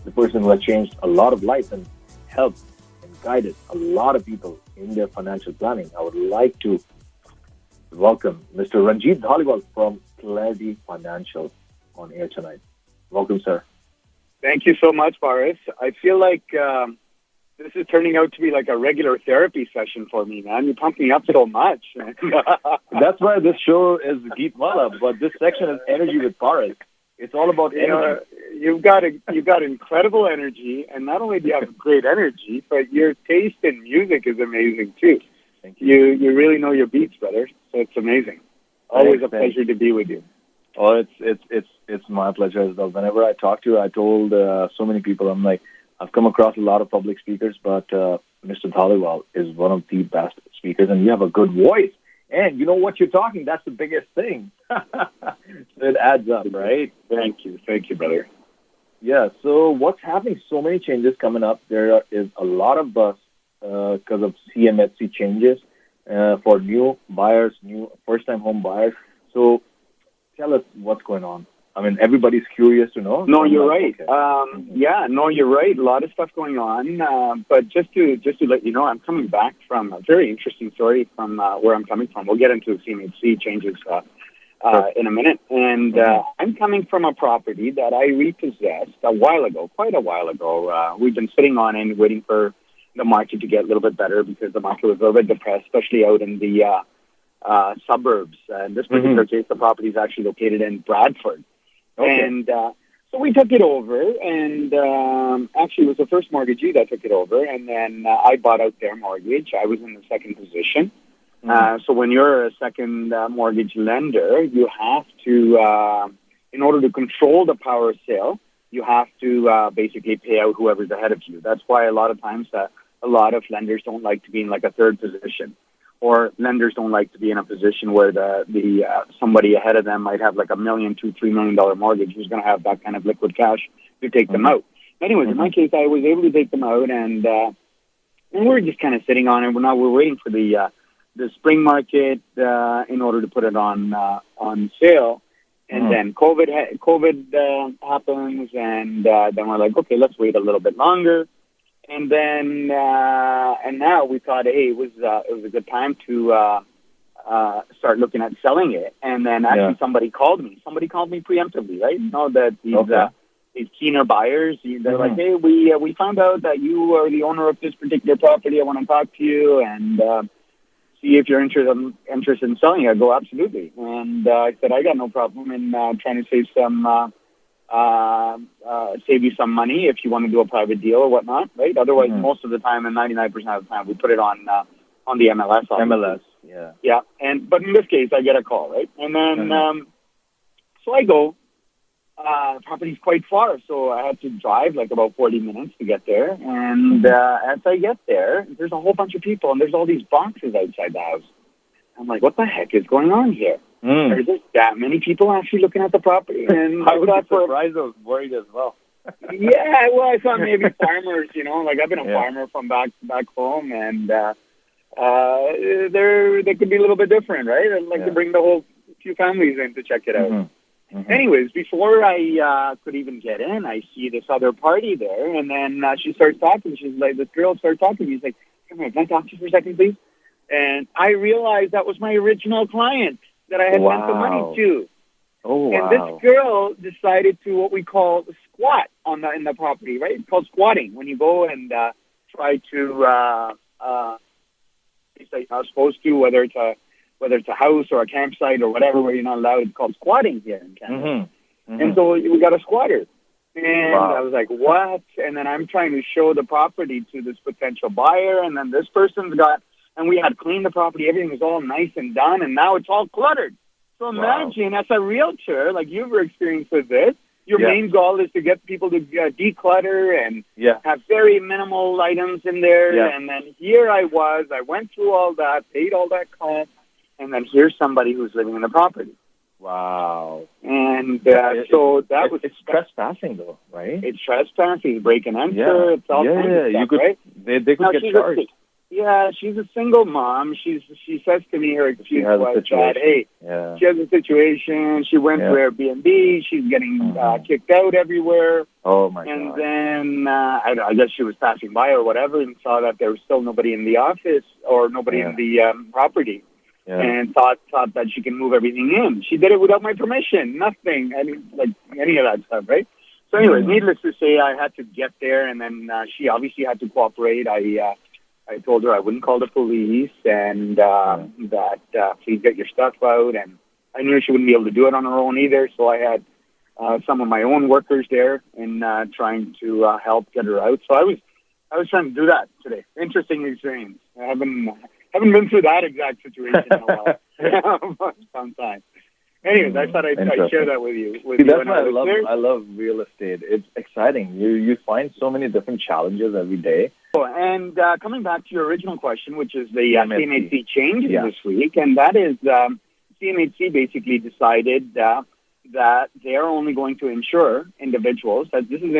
the person who has changed a lot of lives and helped and guided a lot of people in their financial planning. I would like to welcome Mr. Ranjit Dhaliwal from Clarity Financial on air tonight. Welcome, sir. Thank you so much, Boris. I feel like this is turning out to be like a regular therapy session for me, man. You pump me up so much. That's why this show is Geet Mala, but this section is Energy with Paris. It's all about energy. You've got incredible energy, and not only do you have great energy, but your taste in music is amazing too. Thank you. You really know your beats, brother. So it's amazing. Always a pleasure to be with you. Oh, it's my pleasure as well. Whenever I talk to you, I told so many people, I'm like, I've come across a lot of public speakers, but Mr. Dhaliwal is one of the best speakers, and you have a good voice. And you know what you're talking, that's the biggest thing. So it adds up, right? Thank you, brother. Yeah, so what's happening? So many changes coming up. There is a lot of buzz because of CMHC changes for new buyers, new first-time home buyers. So tell us what's going on. I mean, everybody's curious to know. No, you're right. Okay. You're right. A lot of stuff going on. But just to let you know, I'm coming back from a very interesting story from where I'm coming from. We'll get into the CMHC changes in a minute. And I'm coming from a property that I repossessed quite a while ago. We've been sitting on it, waiting for the market to get a little bit better because the market was a little bit depressed, especially out in the suburbs. In this particular case, the property is actually located in Bradford. Okay. And so we took it over, and actually it was the first mortgagee that took it over, and then I bought out their mortgage. I was in the second position. So when you're a second mortgage lender, you have to, in order to control the power of sale, you have to basically pay out whoever's ahead of you. That's why a lot of times a lot of lenders don't like to be in like a third position. Or lenders don't like to be in a position where the somebody ahead of them might have like $1 million to $3 million mortgage who's going to have that kind of liquid cash to take them out. Anyways, in my case, I was able to take them out, and we're just kind of sitting on it. Now we're waiting for the spring market in order to put it on sale, and then COVID happens, and then we're like, okay, let's wait a little bit longer. And then, and now we thought, hey, it was a good time to start looking at selling it. And then actually somebody called me. Somebody called me preemptively, right? You know, that these keener buyers, they're like, hey, we found out that you are the owner of this particular property. I want to talk to you and see if you're interested in selling it. I go, absolutely. And I said, I got no problem in trying to save you some money if you want to do a private deal or whatnot, right? Otherwise, most of the time, and 99% of the time, we put it on the MLS. MLS, yeah. But in this case, I get a call, right? And then, so I go. The property's quite far, so I had to drive like about 40 minutes to get there. And as I get there, there's a whole bunch of people, and there's all these boxes outside the house. I'm like, what the heck is going on here? There's just that many people actually looking at the property. And I was surprised. I was worried as well. Yeah, well, I thought maybe farmers, you know, like I've been a farmer from back home, and they could be a little bit different, right? I'd like to bring the whole few families in to check it out. Anyways, before I could even get in, I see this other party there, and then she starts talking. She's like, this girl starts talking. She's like, come here, can I talk to you for a second, please? And I realized that was my original client that I had lent the money to. Oh, and this girl decided to what we call squat in the property, right? It's called squatting when you go and try to it's like you're not supposed to, whether it's a house or a campsite or whatever where you're not allowed. It's called squatting here in Canada. And so we got a squatter. And I was like, what? And then I'm trying to show the property to this potential buyer, and then this person's got, and we had cleaned the property. Everything was all nice and done, and now it's all cluttered. So imagine, as a realtor, like you've experienced with this, your main goal is to get people to declutter and have very minimal items in there. And then here I went through all that, paid all that cost, and then here's somebody who's living in the property. Wow. And so that was... It's trespassing, though, right? It's trespassing, break and enter. It's all kinds of stuff, you could, right? They could get charged. Yeah, she's a single mom. She says to me her excuse was that, hey, she has a situation. She went to Airbnb. She's getting kicked out everywhere. Oh, my God. And then I guess she was passing by or whatever and saw that there was still nobody in the office or nobody in the property. And thought that she can move everything in. She did it without my permission. Nothing. Any of that stuff, right? So anyway, needless to say, I had to get there, and then she obviously had to cooperate. I told her I wouldn't call the police and that please get your stuff out. And I knew she wouldn't be able to do it on her own either, so I had some of my own workers there and trying to help get her out. So I was trying to do that today. Interesting experience. I haven't been through that exact situation in a while. Sometime. Anyways, I thought I'd share that with you. That's why I love real estate. It's exciting. You find so many different challenges every day. Oh, and coming back to your original question, which is the CMHC changes this week, and that is CMHC basically decided that they are only going to insure individuals. That this is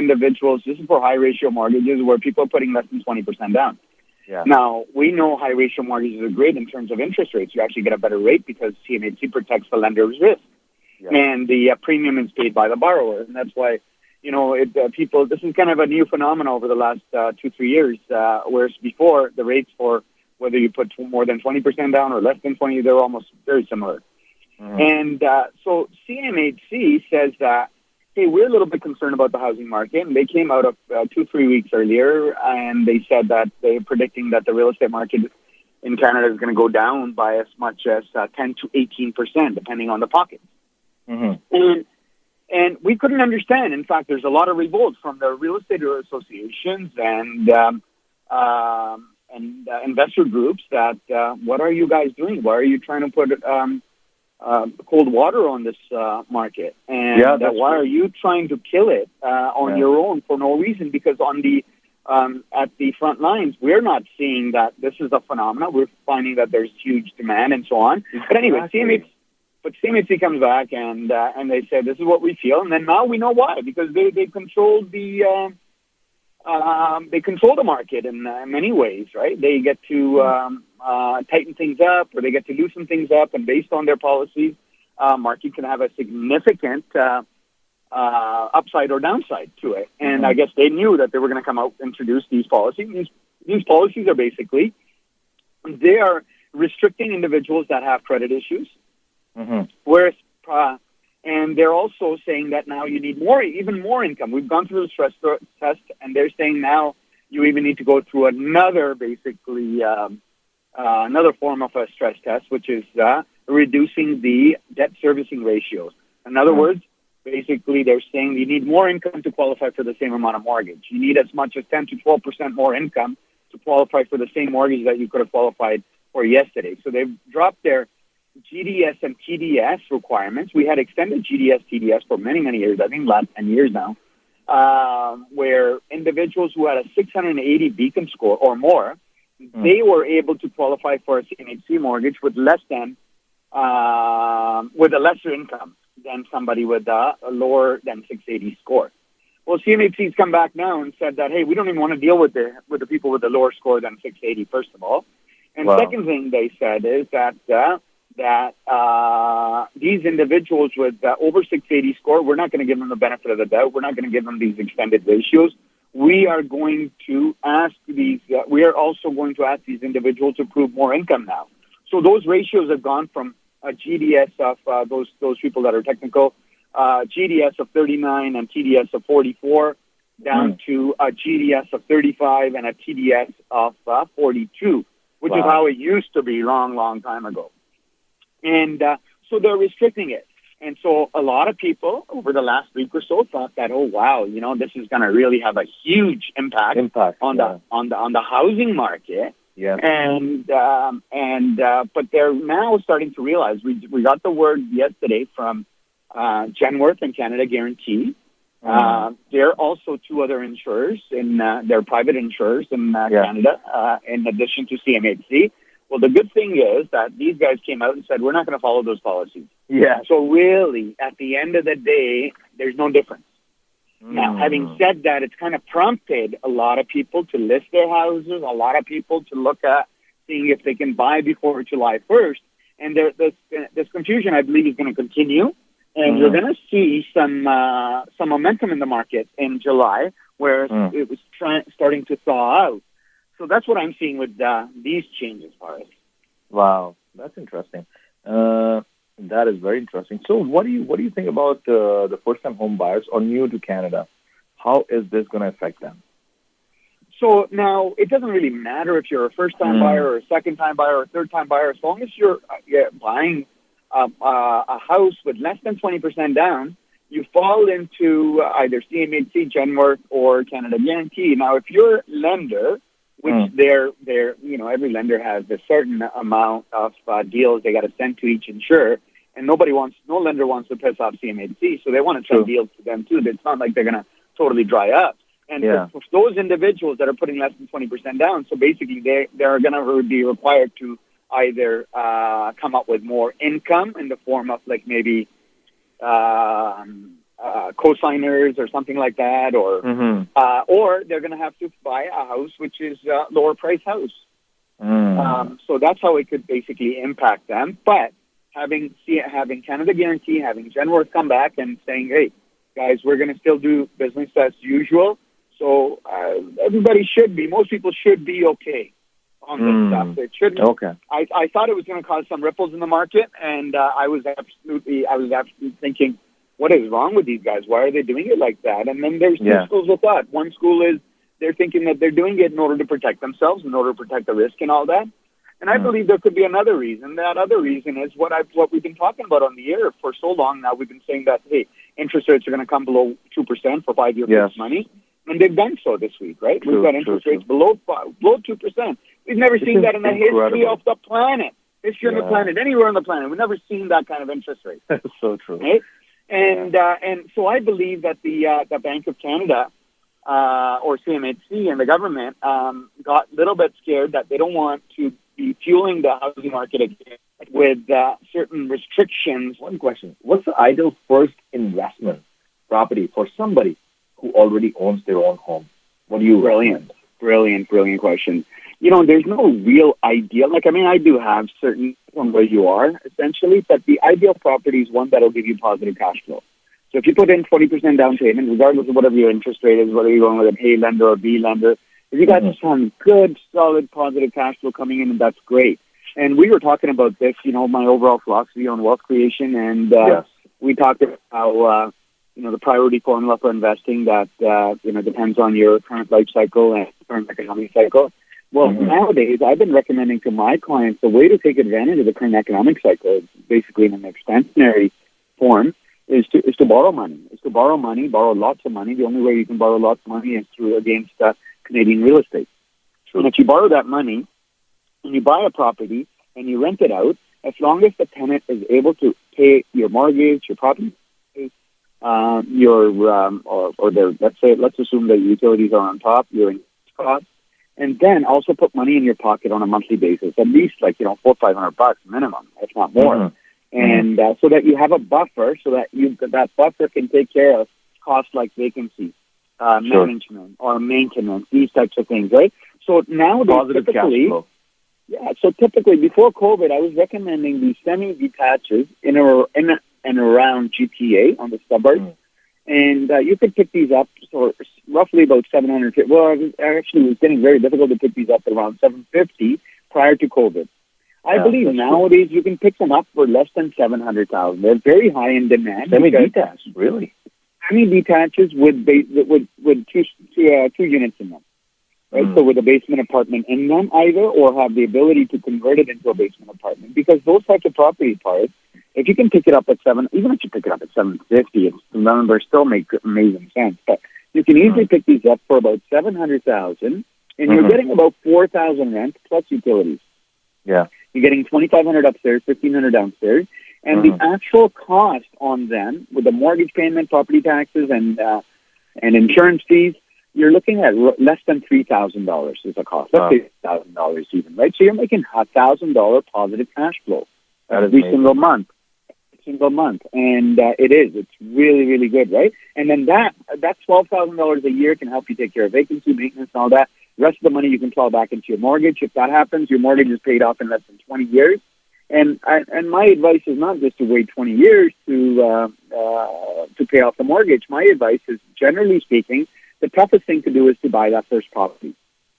for high ratio mortgages where people are putting less than 20% down. Yeah. Now, we know high ratio mortgages are great in terms of interest rates. You actually get a better rate because CMHC protects the lender's risk. Yeah. And the premium is paid by the borrower. And that's why, this is kind of a new phenomenon over the last 2-3 years, whereas before the rates for whether you put more than 20% down or less than 20, they're almost very similar. Mm-hmm. And so CMHC says that, hey, we're a little bit concerned about the housing market. And they came out of 2-3 weeks earlier, and they said that they're predicting that the real estate market in Canada is going to go down by as much as 10 to 18%, depending on the pocket. Mm-hmm. And we couldn't understand. In fact, there's a lot of revolt from the real estate associations and investor groups that, what are you guys doing? Why are you trying to put cold water on this market? And why are you trying to kill it on your own for no reason? Because on the at the front lines, we're not seeing that this is a phenomenon. We're finding that there's huge demand and so on. But anyway, CMHC comes back and they say this is what we feel, and then now we know why, because they control the market in many ways, right? They get to tighten things up, or they get to loosen things up, and based on their policies, market can have a significant upside or downside to it. And I guess they knew that they were going to come out and introduce these policies. These policies are basically, they are restricting individuals that have credit issues. Whereas, and they're also saying that now you need even more income. We've gone through the stress test, and they're saying now you even need to go through another, basically, another form of a stress test, which is reducing the debt servicing ratios. In other words, basically, they're saying you need more income to qualify for the same amount of mortgage. You need as much as 10 to 12% more income to qualify for the same mortgage that you could have qualified for yesterday. So they've dropped their GDS and TDS requirements. We had extended GDS, TDS for many, many years, I think last 10 years now, where individuals who had a 680 Beacon score or more, they were able to qualify for a CMHC mortgage with with a lesser income than somebody with a lower than 680 score. Well, CMHC's come back now and said that, hey, we don't even want to deal with the people with a lower score than 680, first of all. And second thing they said is that these individuals with over 680 score, we're not going to give them the benefit of the doubt. We're not going to give them these extended ratios. We are going to ask we are also going to ask these individuals to prove more income now. So those ratios have gone from a GDS of those people that are technical, GDS of 39 and TDS of 44, down to a GDS of 35 and a TDS of 42, which is how it used to be long time ago. And so they're restricting it. And so a lot of people over the last week or so thought that, oh, wow, this is going to really have a huge impact on the housing market. Yeah. But they're now starting to realize, we got the word yesterday from Genworth and Canada Guarantee. There are also two other insurers they're private insurers in Canada, in addition to CMHC. Well, the good thing is that these guys came out and said, we're not going to follow those policies. Yeah. So really, at the end of the day, there's no difference. Now, having said that, it's kind of prompted a lot of people to list their houses, a lot of people to look at seeing if they can buy before July 1st. And this confusion, I believe, is going to continue. And you're going to see some momentum in the market in July, where it was starting to thaw out. So that's what I'm seeing with these changes, Faris. Wow, that's interesting. That is very interesting. So, what do you think about the first-time home buyers or new to Canada? How is this going to affect them? So now it doesn't really matter if you're a first-time buyer or a second-time buyer or a third-time buyer, as long as you're buying a house with less than 20% down, you fall into either CMHC, Genworth, or Canada Guarantee. Now, if your lender, which every lender has a certain amount of deals they got to send to each insurer, and no lender wants to piss off CMHC, so they want to send deals to them too. It's not like they're going to totally dry up. And for those individuals that are putting less than 20% down, so basically they're going to be required to either come up with more income in the form of like maybe co-signers or something like that, or they're going to have to buy a house which is a lower price house. So that's how it could basically impact them. But having Canada Guarantee, having Genworth come back and saying, hey, guys, we're going to still do business as usual. So most people should be okay on this stuff. It shouldn't. Okay. I thought it was going to cause some ripples in the market, and I was absolutely thinking, what is wrong with these guys? Why are they doing it like that? And then there's two schools of thought. One school is they're thinking that they're doing it in order to protect themselves, in order to protect the risk and all that. And I believe there could be another reason. That other reason is what we've been talking about on the air for so long now. We've been saying that, hey, interest rates are going to come below 2% for 5-year fixed money. And they've done so this week, right? We've got interest rates below 2%. We've never seen that in the history of the planet. History of the planet, anywhere on the planet. We've never seen that kind of interest rate. That's so true. Right? And so I believe that the Bank of Canada or CMHC and the government got a little bit scared that they don't want to be fueling the housing market again with certain restrictions. One question. What's the ideal first investment property for somebody who already owns their own home? What do you recommend? Brilliant question. There's no real ideal. I do have certain from where you are, essentially, but the ideal property is one that will give you positive cash flow. So if you put in 40% down payment, regardless of whatever your interest rate is, whether you're going with an A lender or B lender, if you got some good, solid, positive cash flow coming in, that's great. And we were talking about this, my overall philosophy on wealth creation, and we talked about how the priority formula for investing that, depends on your current life cycle and current economic cycle. Well, nowadays, I've been recommending to my clients the way to take advantage of the current economic cycle, basically in an expansionary form, is to borrow money. Borrow lots of money. The only way you can borrow lots of money is against Canadian real estate. So if you borrow that money and you buy a property and you rent it out, as long as the tenant is able to pay your mortgage, your property, let's assume that utilities are on top, your costs, and then also put money in your pocket on a monthly basis, at least $400 or $500 minimum, if not more, and so that you have a buffer, so that that buffer can take care of costs like vacancy, management, or maintenance, these types of things, right? So now typically, so typically before COVID, I was recommending these semi-detaches in and around GTA on the suburbs. And you could pick these up for roughly about $750. Well, it was getting very difficult to pick these up at around $750 prior to COVID. I believe nowadays you can pick them up for less than $700,000. They're very high in demand. Semi-detached, really? Semi-detaches with two units in them. Right? So with a basement apartment in them either, or have the ability to convert it into a basement apartment. Because those types of property parts, if you can pick it up at even if you pick it up at $750, the numbers still make amazing sense. But you can easily pick these up for about $700,000, and you're getting about $4,000 rent plus utilities. Yeah, you're getting $2,500 upstairs, $1,500 downstairs, and the actual cost on them with the mortgage payment, property taxes, and insurance fees, you're looking at less than $3,000 is the cost. Let's say $1,000 even, right? So you're making $1,000 positive cash flow every single month. single month, and it is. It's really, really good, right? And then that $12,000 a year can help you take care of vacancy, maintenance, and all that. The rest of the money you can plow back into your mortgage. If that happens, your mortgage is paid off in less than 20 years. And my advice is not just to wait 20 years to pay off the mortgage. My advice is, generally speaking, the toughest thing to do is to buy that first property,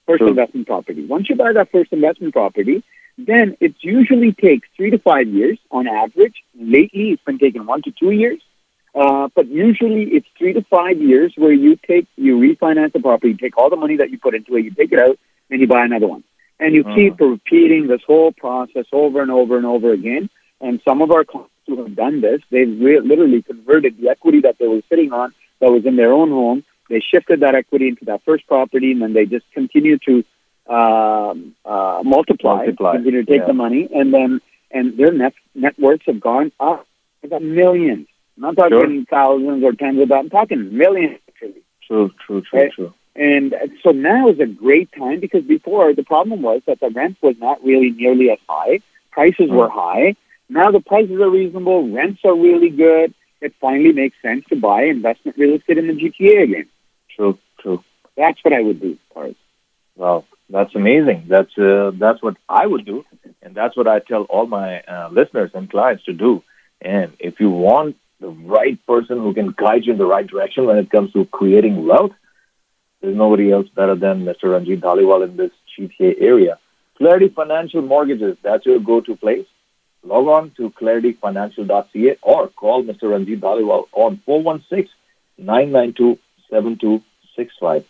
investment property. Once you buy that first investment property, then it usually takes 3 to 5 years on average. Lately, it's been taking 1 to 2 years. But usually it's 3 to 5 years where you refinance the property, you take all the money that you put into it, you take it out, and you buy another one. And you keep repeating this whole process over and over and over again. And some of our clients who have done this, they've literally converted the equity that they were sitting on that was in their own home. They shifted that equity into that first property, and then they just continue to multiply, continue to take the money, and their net worths have gone up. They've got millions. I'm not talking thousands or tens of thousands. I'm talking millions, actually. True. And so now is a great time, because before the problem was that the rent was not really nearly as high. Prices were high. Now the prices are reasonable. Rents are really good. It finally makes sense to buy investment real estate in the GTA again. True. That's what I would do, Taurus. Wow, that's amazing. That's what I would do, and that's what I tell all my listeners and clients to do. And if you want the right person who can guide you in the right direction when it comes to creating wealth, there's nobody else better than Mr. Ranjit Dhaliwal in this GTA area. Clarity Financial Mortgages, that's your go-to place. Log on to clarityfinancial.ca or call Mr. Ranjit Dhaliwal on 416-992-7265.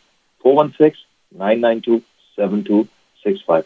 416-992-7265.